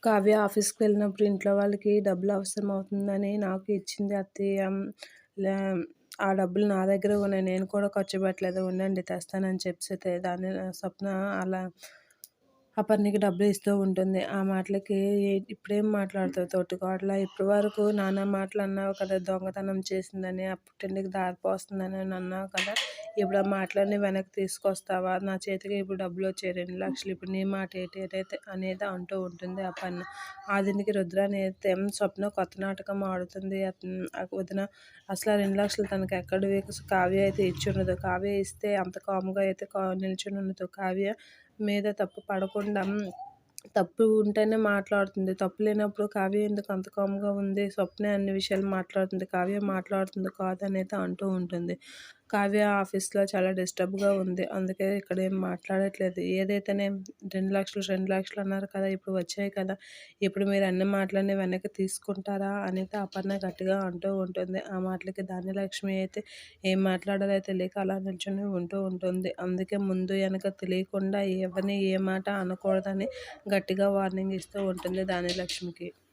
కావ్య ఆఫీస్‌కి వెళ్ళినప్పుడు ఇంట్లో వాళ్ళకి డబ్బులు అవసరమవుతుందని నాకు ఇచ్చింది అత్తయ్య. లా ఆ డబ్బులు నా దగ్గర ఉన్నాయి. నేను కూడా ఖర్చు పెట్టలేదు. ఉండండి తెస్తానని చెప్పితే దాన్ని స్వప్న అలా అపర్ణకి డబ్బులు ఇస్తూ ఉంటుంది. ఆ మాటలకి ఇప్పుడేం మాట్లాడుతావు తోటికోడలా? ఇప్పటి వరకు నానా మాటలు అన్నావు కదా! దొంగతనం చేసిందని, ఆ పుట్టింటికి దారి పోస్తుందని అని అన్నావు కదా! ఇప్పుడు ఆ మాటలన్నీ వెనక్కి తీసుకొస్తావా? నా చేతికి ఇప్పుడు డబ్బులొచ్చాయి 2,00,000 ఇప్పుడు నీ మాట ఏటి అనేది అంటూ ఉంటుంది అపర్ణ. ఆ దీనికి రుద్ర అయితే స్వప్న కొత్త నాటకం ఆడుతుంది. వదిన అసలు ఆ 2,00,000 తనకి ఎక్కడివి? కావ్య అయితే ఇచ్చుండదు. కావ్య ఇస్తే అంత కామ్‌గా అయితే నిల్చొని ఉండదు. కావ్య మీద తప్పు పడకుండా తప్పు ఉంటేనే మాట్లాడుతుంది. తప్పు లేనప్పుడు కావ్య ఎందుకు అంత కామ్‌గా ఉంది? స్వప్నే అన్ని విషయాలు మాట్లాడుతుంది. కావ్య మాట్లాడుతుంది కాదనైతే అంటూ ఉంటుంది. కావ్య ఆఫీస్‌లో చాలా డిస్టర్బ్‌గా ఉంది. అందుకే ఇక్కడేం మాట్లాడట్లేదు. ఏదైతేనేం 2,00,000, 2,00,000 అన్నారు కదా! ఇప్పుడు వచ్చాయి కదా! ఇప్పుడు మీరు అన్న మాటలన్నీ వెనక్కి తీసుకుంటారా? అనేది అపర్ణ గట్టిగా అంటూ ఉంటుంది. ఆ మాటలకి ధాన్యలక్ష్మి అయితే ఏం మాట్లాడాలో తెలియక అలా నిల్చొని ఉంటూ ఉంటుంది. అందుకే ముందు వెనక తెలియకుండా ఎవరిని ఏ మాట అనకూడదని గట్టిగా వార్నింగ్ ఇస్తూ ఉంటుంది ధాన్యలక్ష్మికి.